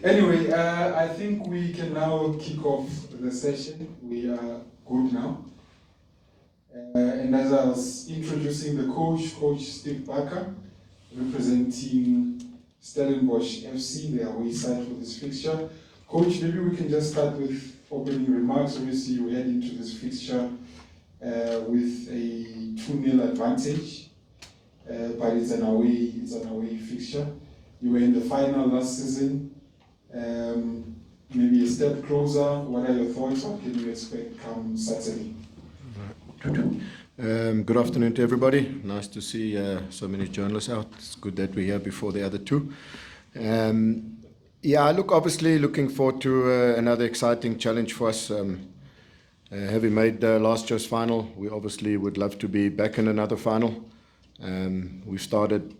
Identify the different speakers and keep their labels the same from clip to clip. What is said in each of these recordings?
Speaker 1: Anyway, I think we can now kick off the session. We are good now. And as I was introducing the Coach Steve Barker, representing Stellenbosch FC, the away side for this fixture. Coach, maybe we can just start with opening remarks. Obviously, you head into this fixture with a 2-0 advantage, but it's an away fixture. You were in the final last season. Maybe a step closer. What are your thoughts? What can you expect come Saturday?
Speaker 2: Good afternoon to everybody. Nice to see so many journalists out. It's good that we're here before the other two. Obviously looking forward to another exciting challenge for us. Having made last year's final, we obviously would love to be back in another final. We started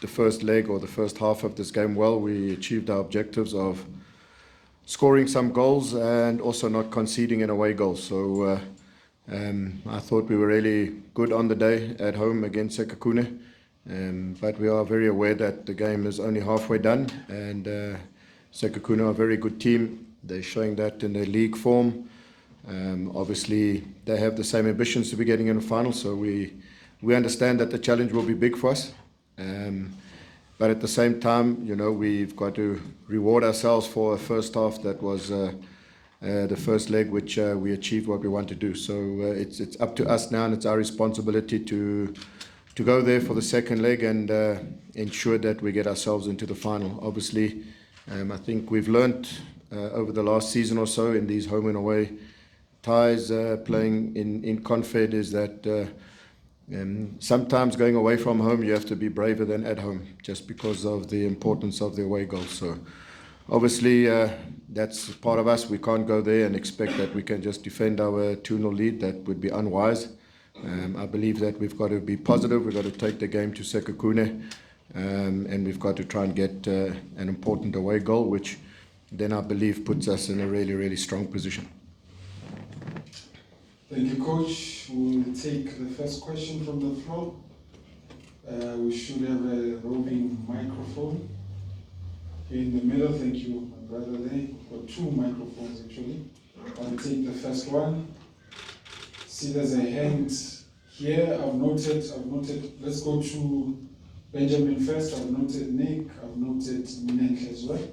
Speaker 2: the first leg or the first half of this game well. We achieved our objectives of scoring some goals and also not conceding an away goal. So I thought we were really good on the day at home against Sekhukhune, but we are very aware that the game is only halfway done, and Sekhukhune are a very good team. They're showing that in their league form. Obviously, they have the same ambitions to be getting in the final, so we understand that the challenge will be big for us. But at the same time, we've got to reward ourselves for a first half that was the first leg, which we achieved what we want to do. So it's up to us now, and it's our responsibility to go there for the second leg and ensure that we get ourselves into the final. Obviously, I think we've learnt over the last season or so in these home and away ties playing in Confed is that sometimes going away from home you have to be braver than at home, just because of the importance of the away goals. So obviously that's part of us. We can't go there and expect that we can just defend our 2-0 lead. That would be unwise. I believe that we've got to be positive. We've got to take the game to Sekhukhune, and we've got to try and get an important away goal, which then I believe puts us in a really, really strong position.
Speaker 1: Thank you, Coach. We'll take the first question from the floor. We should have a roving microphone here in the middle. Thank you, my brother there. Got 2 microphones actually. I'll take the first one. See, there's a hand here. I've noted. Let's go to Benjamin first. I've noted Nick. I've noted Minenke as well.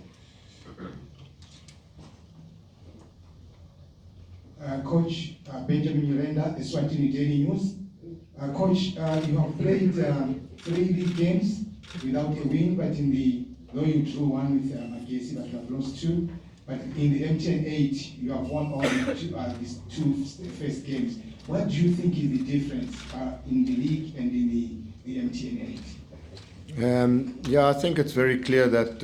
Speaker 3: Coach Benjamin Yurenda, the Swatini Daily News. Coach, you have played 3 league games without a win, but though you drew one with Magesi, but you have lost 2. But in the MTN 8, you have won all these 2 first games. What do you think is the difference in the league and in the MTN 8?
Speaker 2: I think it's very clear that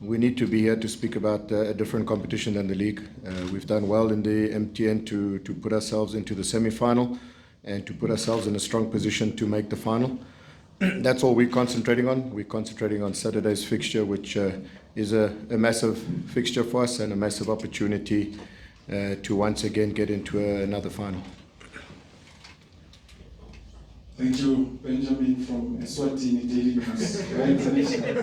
Speaker 2: we need to be here to speak about a different competition than the league. We've done well in the MTN to put ourselves into the semi-final and to put ourselves in a strong position to make the final. That's all we're concentrating on. We're concentrating on Saturday's fixture, which is a massive fixture for us and a massive opportunity to once again get into another final.
Speaker 1: Thank you, Benjamin from Eswatini Daily News. Very international.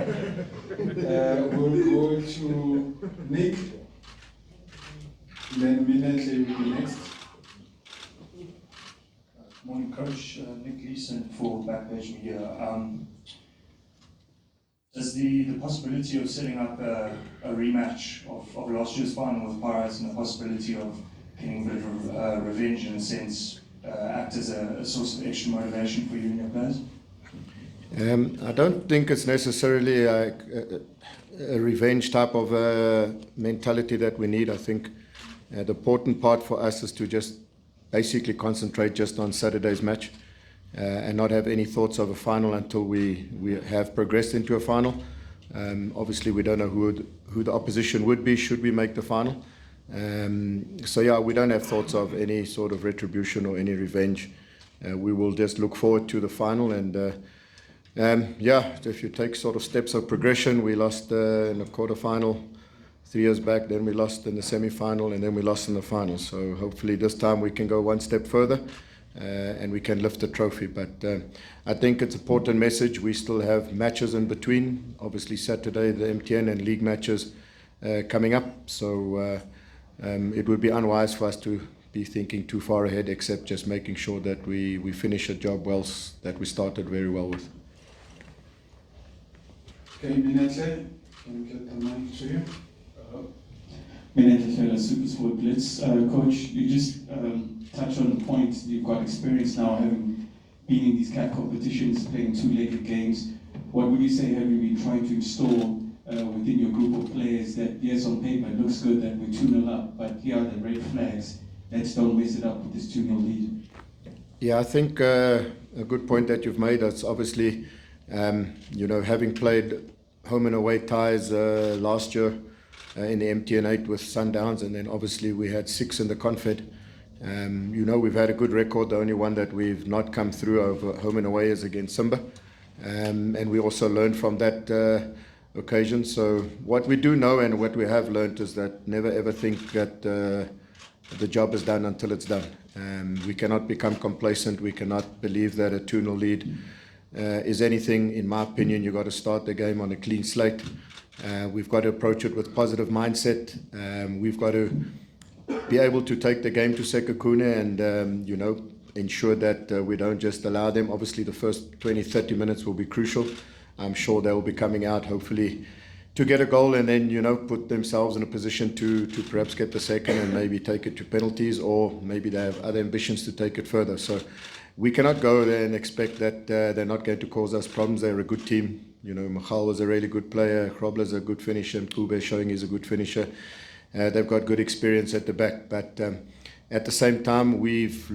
Speaker 1: We'll go to Nick. Then Minenke will be next.
Speaker 4: Morning, Coach. Nick Leeson for Backpage Media. Does the possibility of setting up a rematch of last year's final with Pirates and the possibility of getting a bit of revenge in a sense act as a source of extra motivation for you and your players?
Speaker 2: I don't think it's necessarily a revenge type of mentality that we need. I think the important part for us is to just basically concentrate just on Saturday's match and not have any thoughts of a final until we have progressed into a final. Obviously, we don't know who the opposition would be should we make the final. We don't have thoughts of any sort of retribution or any revenge. We will just look forward to the final, and if you take sort of steps of progression, we lost in the quarterfinal 3 years back, then we lost in the semi-final, and then we lost in the final. So hopefully this time we can go one step further. and we can lift the trophy. But I think it's an important message. We still have matches in between. Obviously Saturday the MTN and league matches coming up. So it would be unwise for us to be thinking too far ahead, except just making sure that we finish a job well that we started very well with.
Speaker 1: Okay, Minete, can we get the mic to you?
Speaker 5: Minete Fela, SuperSport Blitz. Coach, you just touched on the point, you've got experience now having been in these CAF competitions, playing two-legged games. What would you say have you been trying to install within your group of players that, yes, on paper it looks good that we're 2-0 up, but here are the red flags, let's don't mess it up with this 2-0 lead?
Speaker 2: Yeah, I think a good point that you've made. It's obviously, having played home and away ties last year in the MTN 8 with Sundowns, and then obviously we had 6 in the Confed. We've had a good record. The only one that we've not come through over home and away is against Simba. And we also learned from that occasion. So what we do know and what we have learned is that never ever think that the job is done until it's done. We cannot become complacent. We cannot believe that a 2-0 lead is anything. In my opinion, you've got to start the game on a clean slate. We've got to approach it with positive mindset. We've got to be able to take the game to Sekhukhune and, ensure that we don't just allow them. Obviously, the first 20-30 minutes will be crucial. I'm sure they'll be coming out, hopefully, to get a goal and then, put themselves in a position to perhaps get the second and maybe take it to penalties, or maybe they have other ambitions to take it further. So we cannot go there and expect that they're not going to cause us problems. They're a good team. Michal was a really good player. Grobler's a good finisher. Mkube showing he's a good finisher. They've got good experience at the back. But at the same time, we've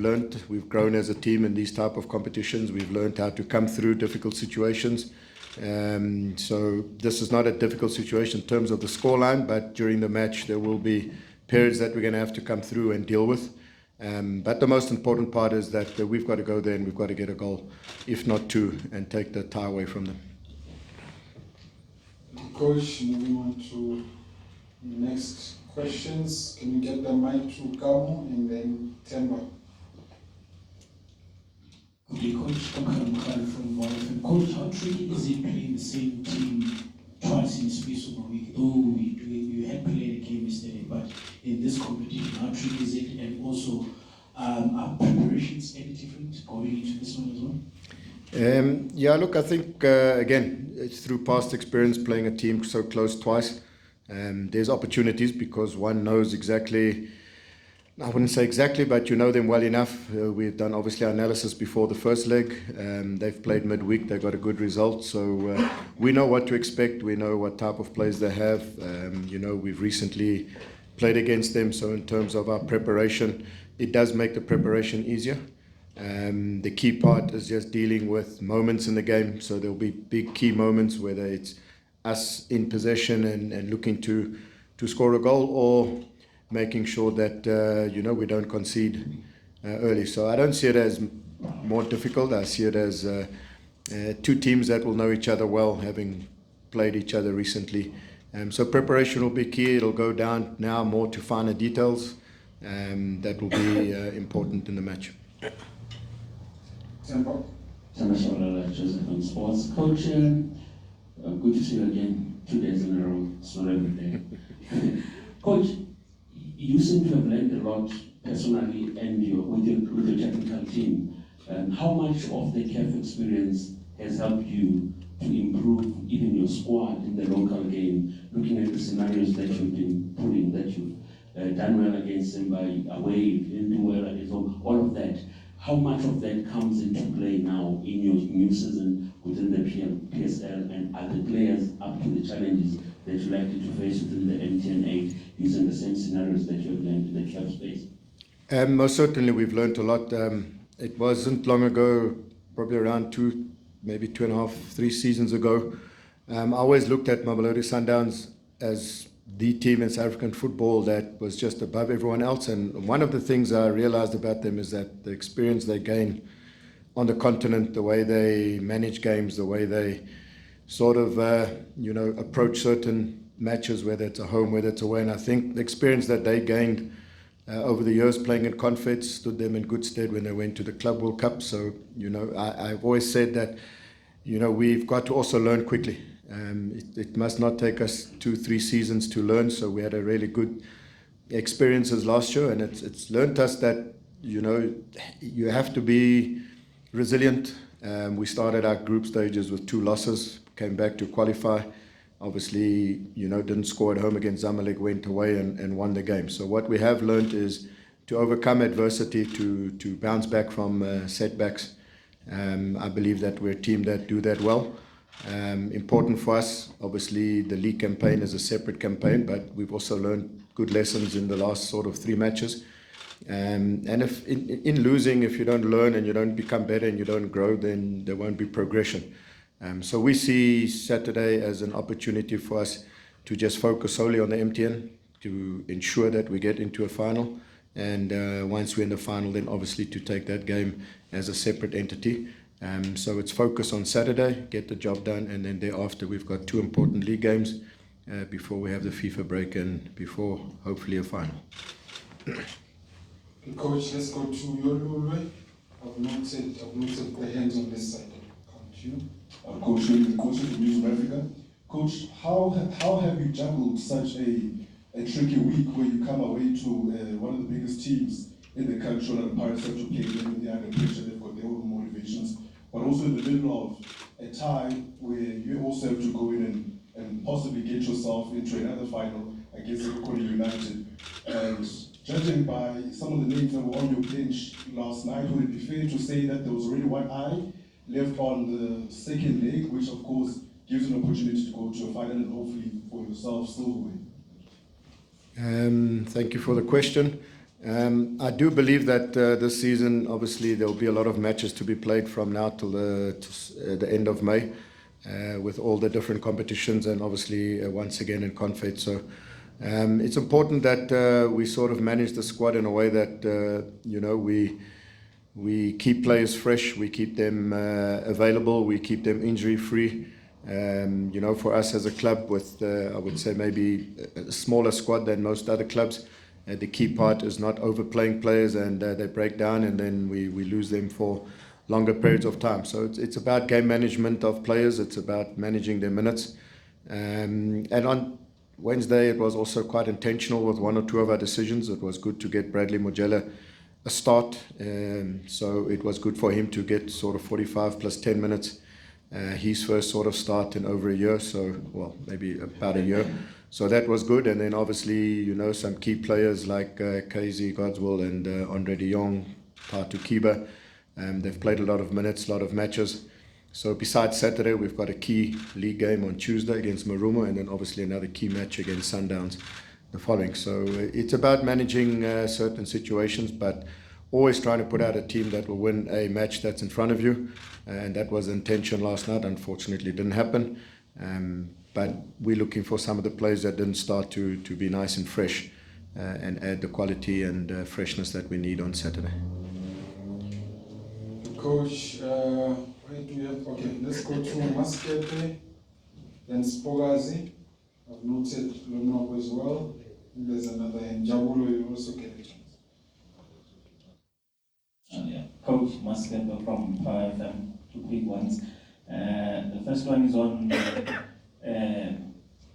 Speaker 2: grown as a team in these type of competitions. We've learned how to come through difficult situations. So this is not a difficult situation in terms of the scoreline, but during the match there will be periods that we're going to have to come through and deal with. But the most important part is that we've got to go there and we've got to get a goal, if not two, and take the tie away from them.
Speaker 1: Coach, moving on to the next questions. Can you get the mic to Kamu and then Temba?
Speaker 6: Okay, Coach, I'm from Wallington. Coach, how tricky is it playing the same team twice in the space of a week? Though you had played a game yesterday, but in this competition, how tricky is it? And also, are preparations any different going into this one as well?
Speaker 2: Look, I think, again, it's through past experience playing a team so close twice. There's opportunities because one knows exactly, I wouldn't say exactly, but you know them well enough. We've done obviously our analysis before the first leg. They've played midweek, they got a good result. So we know what to expect, we know what type of players they have. We've recently played against them, so in terms of our preparation, it does make the preparation easier. The key part is just dealing with moments in the game. So there'll be big key moments, whether it's us in possession and looking to score a goal, or making sure that we don't concede early. So I don't see it as more difficult. I see it as two teams that will know each other well, having played each other recently. So preparation will be key. It'll go down now more to finer details that will be important in the match.
Speaker 1: Temba?
Speaker 7: Joseph on Sports. Coach, good to see you again 2 days in a row. It's not every day. Coach, you seem to have learned a lot personally and with your technical team. How much of the CAF experience has helped you to improve even your squad in the local game, looking at the scenarios that you've been putting, that you've done well against them by away, you didn't do well against home, all of that? How much of that comes into play now in your new season within the PSL, and are the players up to the challenges that you're likely to face within the MTN 8 using the same scenarios that you have learned in the club space?
Speaker 2: Most certainly we've learned a lot. It wasn't long ago, probably around 2.5, 3 seasons ago. I always looked at Mamelodi Sundowns as the team in South African football that was just above everyone else. And one of the things I realized about them is that the experience they gain on the continent, the way they manage games, the way they sort of, approach certain matches, whether it's a home, whether it's away. And I think the experience that they gained over the years playing in Confeds, stood them in good stead when they went to the Club World Cup. So, I've always said that, we've got to also learn quickly. It must not take us 2-3 seasons to learn. So we had a really good experiences last year, and it's learned us that, you have to be resilient. We started our group stages with 2 losses, came back to qualify. Obviously, didn't score at home against Zamalek, went away and won the game. So what we have learned is to overcome adversity, to bounce back from setbacks. I believe that we're a team that do that well. Important for us, obviously, the league campaign is a separate campaign, but we've also learned good lessons in the last sort of 3 matches. And if in losing, if you don't learn and you don't become better and you don't grow, then there won't be progression. So we see Saturday as an opportunity for us to just focus solely on the MTN, to ensure that we get into a final. And once we're in the final, then obviously to take that game as a separate entity. So it's focus on Saturday, get the job done, and then thereafter we've got 2 important league games before we have the FIFA break and before hopefully a final.
Speaker 1: Coach, let's go to your way. I've noted the hands on this side. Can't you?
Speaker 8: Coach, the coach from News of Africa. Coach, how have you juggled such a tricky week where you come away to one of the biggest teams in the country, and the Pirates have to play them, they're under pressure, they've got their own motivations, but also in the middle of a time where you also have to go in and possibly get yourself into another final against Sekhukhune United. And judging by some of the names that were on your bench last night, would it be fair to say that there was already one eye left on the second leg, which of course gives you an opportunity to go to a final and hopefully for yourself silverware?
Speaker 2: Thank you for the question. I do believe that this season, obviously, there will be a lot of matches to be played from now till the end of May, with all the different competitions and obviously once again in Confed. So it's important that we sort of manage the squad in a way that we keep players fresh, we keep them available, we keep them injury free. For us as a club with, I would say, maybe a smaller squad than most other clubs, the key part is not overplaying players and they break down and then we lose them for longer periods of time. So it's about game management of players, it's about managing their minutes. And on Wednesday, it was also quite intentional with 1 or 2 of our decisions. It was good to get Bradley Mojela a start, so it was good for him to get sort of 45 plus 10 minutes. His first sort of start in over a year, maybe about a year. So that was good. And then obviously, some key players like KZ Godswill and Andre de Jong, Tatu Kiba, they've played a lot of minutes, a lot of matches. So besides Saturday, we've got a key league game on Tuesday against Marumo, and then obviously another key match against Sundowns the following. So it's about managing certain situations, but always trying to put out a team that will win a match that's in front of you. And that was the intention last night. Unfortunately, it didn't happen. But we're looking for some of the players that didn't start to be nice and fresh and add the quality and freshness that we need on Saturday.
Speaker 1: Coach, where do we have? Okay, let's go to Maskete, then Spogazi. I've noted Lonop as well. There's another, and Jabulo, you also get a chance.
Speaker 9: Coach Maskete from Power FM, 2 quick ones. The first one is on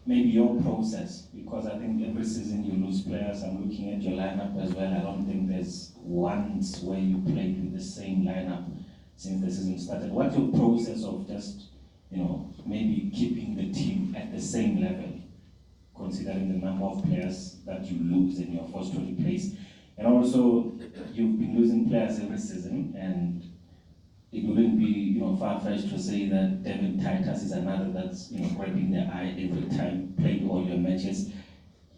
Speaker 9: maybe your process, because I think every season you lose players. I'm looking at your lineup as well. I don't think there's once where you played with the same lineup since the season started. What's your process of just, maybe keeping the team at the same level, considering the number of players that you lose and you're forced to replace? And also, you've been losing players every season, and it wouldn't be far-fetched to say that Devin Titus is another that's grabbing the eye every time, playing all your matches.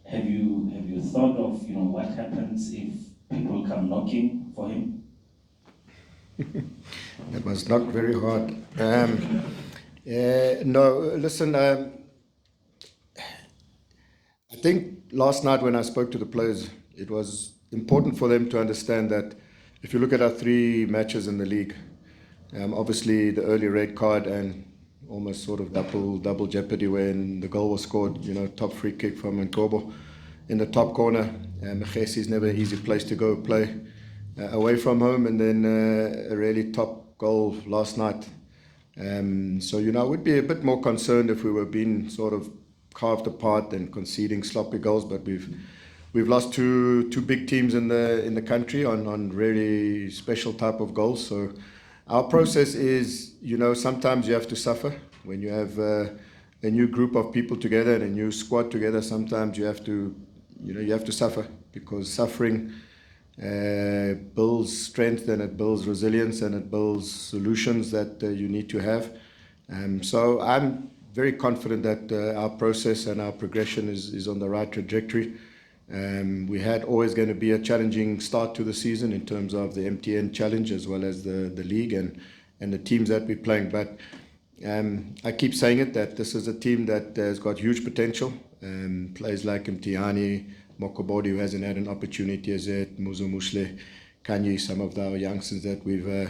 Speaker 9: Have you thought of what happens if people come knocking for him?
Speaker 2: That was not very hard. No, listen, I think last night when I spoke to the players, it was important for them to understand that if you look at our 3 matches in the league, obviously the early red card and almost sort of double jeopardy when the goal was scored, top free kick from Nkobo. in the top corner. Mkhesi is never an easy place to go play away from home, and then a really top goal last night. So, I would be a bit more concerned if we were being sort of carved apart and conceding sloppy goals, but we've lost two big teams in the country on really special type of goals. So our process is, sometimes you have to suffer when you have a new group of people together and a new squad together. Sometimes you have to suffer, because suffering builds strength, and it builds resilience, and it builds solutions that you need to have. So I'm very confident that our process and our progression is on the right trajectory. We had always going to be a challenging start to the season in terms of the MTN challenge as well as the league and the teams that we're playing. But I keep saying it, that this is a team that has got huge potential. Players like Mtiani, Mokobodi, who hasn't had an opportunity as yet, Muzo Mushle, Kanye, some of our youngsters that we've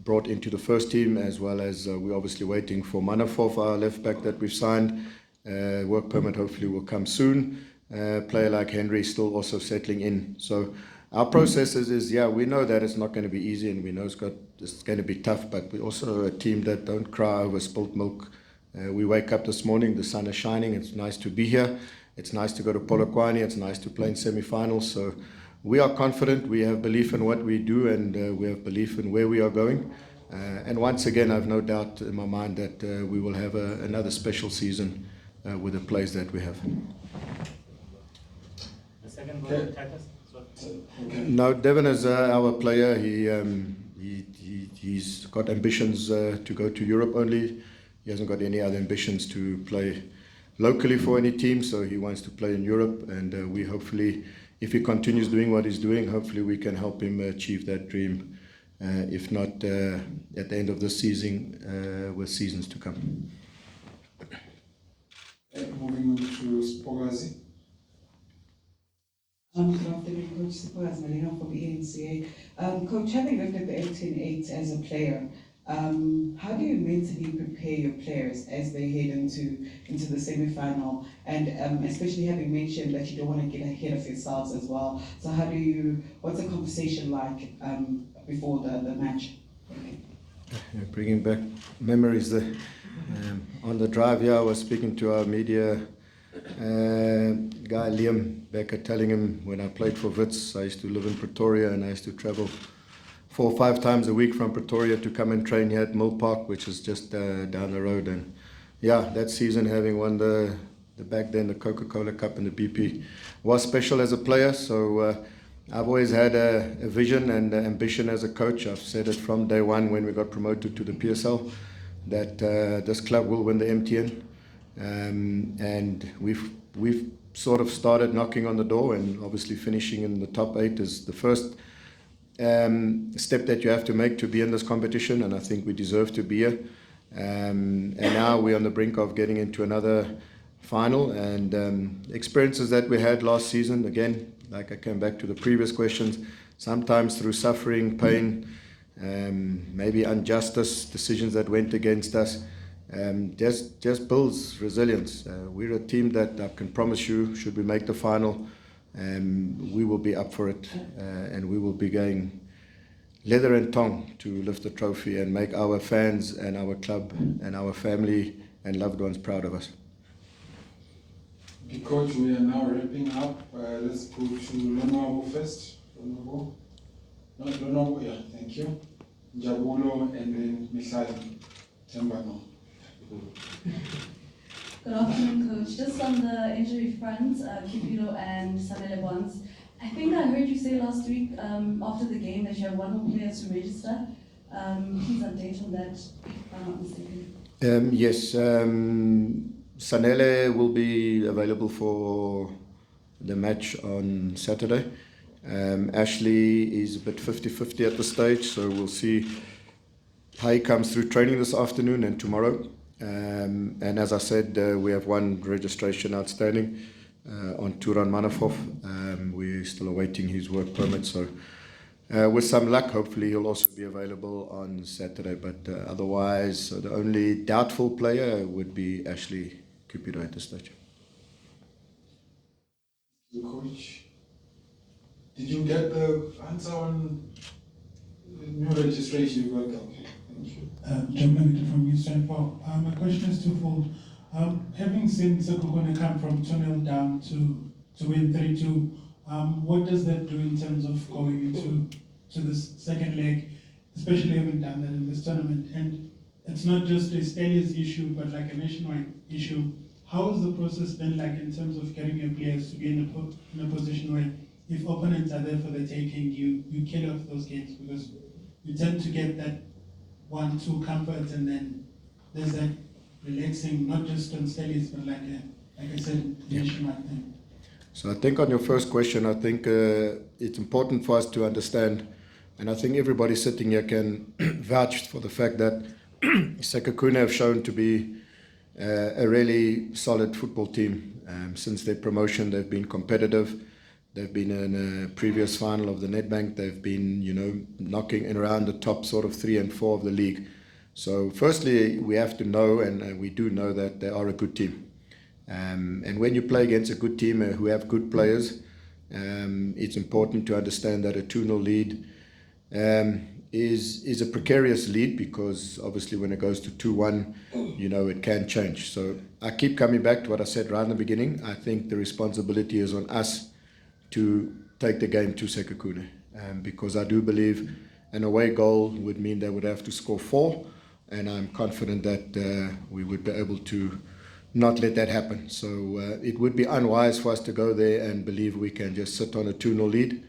Speaker 2: brought into the first team, as well as we're obviously waiting for Manafov, our left back that we've signed. Work permit hopefully will come soon. Player like Henry still also settling in. So our process is we know that it's not going to be easy, and we know it's going to be tough, but we're also a team that don't cry over spilt milk. We wake up this morning, the sun is shining, it's nice to be here, it's nice to go to Polokwane, it's nice to play in semi-finals. So we are confident, we have belief in what we do, and we have belief in where we are going. And once again, I have no doubt in my mind that we will have another special season with the players that we have.
Speaker 9: The second goal, Titus?
Speaker 2: No, Devon is our player. He's got ambitions to go to Europe only. He hasn't got any other ambitions to play locally for any team, so he wants to play in Europe, and we hopefully, if he continues doing what he's doing, hopefully we can help him achieve that dream, if not at the end of this season, with seasons to come.
Speaker 1: Moving on to Spogazi.
Speaker 10: Good afternoon, Coach Sipoaz Malina from ENCA. Coach, having looked at the 18-8 as a player, how do you mentally prepare your players as they head into the semi-final, and especially having mentioned that you don't want to get ahead of yourselves as well? So what's the conversation like before the match?
Speaker 2: You're bringing back memories there. On the drive here, I was speaking to our media guy Liam Becker, telling him when I played for Wits, I used to live in Pretoria, and I used to travel 4 or 5 times a week from Pretoria to come and train here at Mill Park, which is just down the road. And that season, having won the back then the Coca-Cola Cup and the BP, was special as a player. So I've always had a vision and ambition as a coach. I've said it from day one when we got promoted to the PSL, that this club will win the MTN. And we've sort of started knocking on the door, and obviously finishing in the top 8 is the first step that you have to make to be in this competition, and I think we deserve to be here. And now we're on the brink of getting into another final, and experiences that we had last season, again, like I came back to the previous questions, sometimes through suffering, pain, maybe injustice, decisions that went against us, just builds resilience. We're a team that I can promise you, should we make the final, we will be up for it, and we will be going leather and tongue to lift the trophy and make our fans and our club and our family and loved ones proud of us.
Speaker 1: Because we are now wrapping up, let's go to Lonabo first. Lonabo? No, Lonabo, yeah, thank you. Jabulo and then Misali Tembano.
Speaker 11: Good afternoon, Coach. Just on the injury front, Kipido and Samele Bonds, I think I heard you say last week after the game that you have 1 more player to register. Please update on that, if I'm not mistaken.
Speaker 2: Yes, Sanele will be available for the match on Saturday. Ashley is a bit 50-50 at the stage, so we'll see how he comes through training this afternoon and tomorrow. And as I said, we have 1 registration outstanding on Turan Manafov. We're still awaiting his work permit, so with some luck, hopefully he'll also be available on Saturday. But otherwise, the only doubtful player would be Ashley Cupido at this stage.
Speaker 1: the coach. Did you get the answer on new registration? You got that. Okay, thank you.
Speaker 12: John Manager from News 24. My question is twofold. Having seen Sekhukhune come from 2-0 down to win 3-2, what does that do in terms of going into this second leg, especially having done that in this tournament? And it's not just a Stelli's issue, but like a nationwide issue. How has the process been like in terms of getting your players to be in a position where if opponents are there for the taking, you kill off those games? Because you tend to get that 1-2 comfort, and then there's that relaxing, not just on Stelli's, but like I said, nationwide thing.
Speaker 2: So I think on your first question, I think it's important for us to understand, and I think everybody sitting here can vouch for the fact that Sekhukhune have shown to be a really solid football team. Since their promotion, they've been competitive. They've been in a previous final of the Nedbank. They've been, knocking in around the top sort of 3 and 4 of the league. So firstly, we have to know, and we do know, that they are a good team. And when you play against a good team who have good players, it's important to understand that a 2-0 lead is a precarious lead, because obviously when it goes to 2-1, it can change. So I keep coming back to what I said right in the beginning. I think the responsibility is on us to take the game to Sekhukhune, because I do believe an away goal would mean they would have to score 4, and I'm confident that we would be able to not let that happen. So it would be unwise for us to go there and believe we can just sit on a 2-0 lead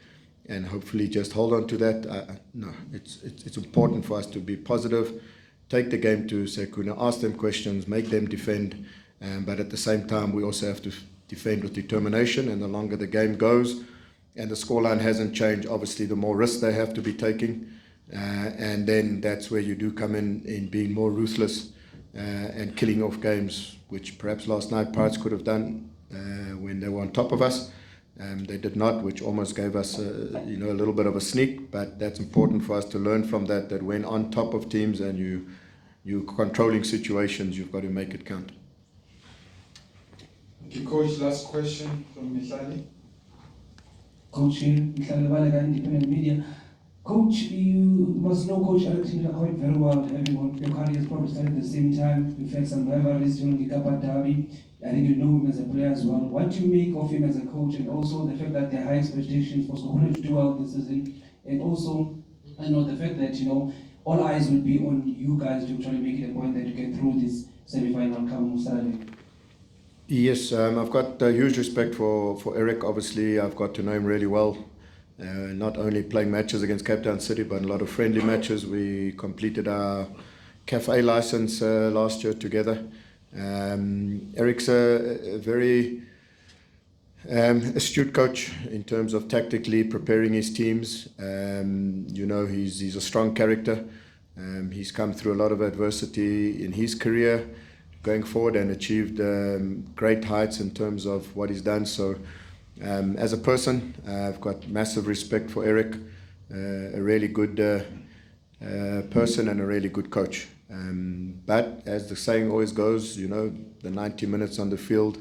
Speaker 2: and hopefully just hold on to that. No, it's important for us to be positive, take the game to Sekhukhune, ask them questions, make them defend, but at the same time we also have to defend with determination, and the longer the game goes and the scoreline hasn't changed, obviously the more risks they have to be taking, and then that's where you do come in being more ruthless and killing off games, which perhaps last night Pirates could have done when they were on top of us. They did not, which almost gave us a little bit of a sneak, but that's important for us to learn from that when on top of teams and you're controlling situations, you've got to make it count.
Speaker 1: Thank you, Coach. Last question from Mihlali.
Speaker 13: Coach here, Mihlali Balaga, Independent Media. Coach, you must know Coach Eric quite very well. Everyone, your careers probably started at the same time. You've had some rivalries during the Kappa Derby. I think you know him as a player as well. What do you make of him as a coach, and also the fact that there are high expectations for Sekhukhune to do well this season, and also the fact that all eyes will be on you guys to try to make it a point that you get through this semi-final come Saturday?
Speaker 2: Yes, I've got huge respect for Eric. Obviously, I've got to know him really well. Not only playing matches against Cape Town City, but a lot of friendly matches. We completed our CAF license last year together. Eric's a very astute coach in terms of tactically preparing his teams. He's a strong character. He's come through a lot of adversity in his career going forward and achieved great heights in terms of what he's done. So as a person, I've got massive respect for Eric, a really good person and a really good coach. But as the saying always goes, the 90 minutes on the field,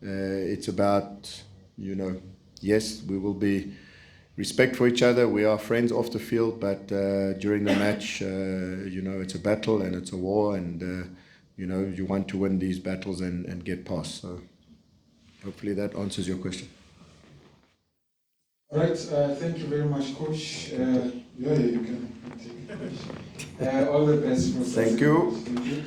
Speaker 2: it's about, yes, we will be respect for each other. We are friends off the field, but during the match, it's a battle and it's a war, and you want to win these battles and get past. So hopefully that answers your question.
Speaker 1: All right, thank you very much, Coach. You can take the question. All the best for
Speaker 2: Thank you.
Speaker 1: Thank you.